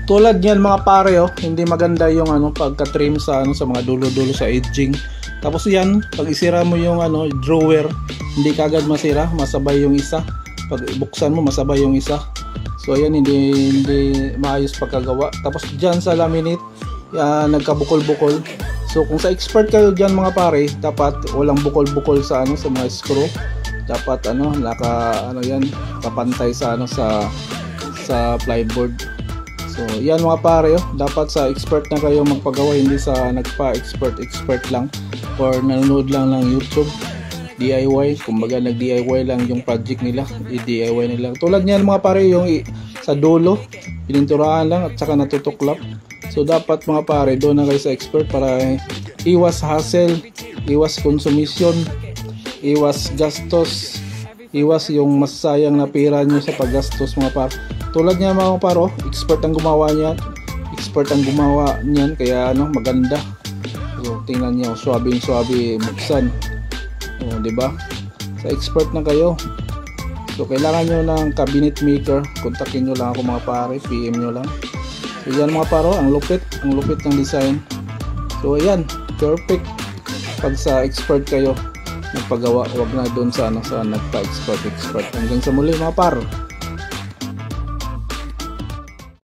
Tulad niyan mga pare, oh, hindi maganda yung pagka-trim sa sa mga dulo-dulo sa edging. Tapos yan, pag isira mo yung drawer, hindi kagad masira, masabay yung isa. Pag buksan mo, masabay yung isa. So ayan, hindi maayos pagkagawa. Tapos diyan sa laminate, nagkabukol-bukol. So kung sa expert kayo diyan mga pare, dapat walang bukol-bukol sa sa mga screw. Dapat yan, kapantay sa sa plyboard. So yan mga pare, oh, dapat sa expert na kayo magpagawa, hindi sa nagpa-expert lang or nanonood lang ng YouTube. DIY, kumbaga nag-DIY lang yung project nila, i-DIY nila. Tulad niyan mga pare, yung sa dulo, pininturahan lang at saka natutuklap. So dapat mga pare, doon na kayo sa expert para iwas hassle, iwas consumption, iwas gastos, iwas yung masayang na pera nyo sa paggastos mga pare. Tulad niya mga paro, expert ang gumawa niyan, kaya maganda. So tingnan niyo, swabe buksan. Oh, di ba? Sa expert na kayo. So kailangan niyo ng cabinet maker, kontakin niyo lang ako mga pare, PM niyo lang. So yan mga paro, ang lupit ng design. So ayan, perfect pag sa expert kayo nagpagawa, wag na doon sa nagpa-expert. Hanggang sa muli mga paro.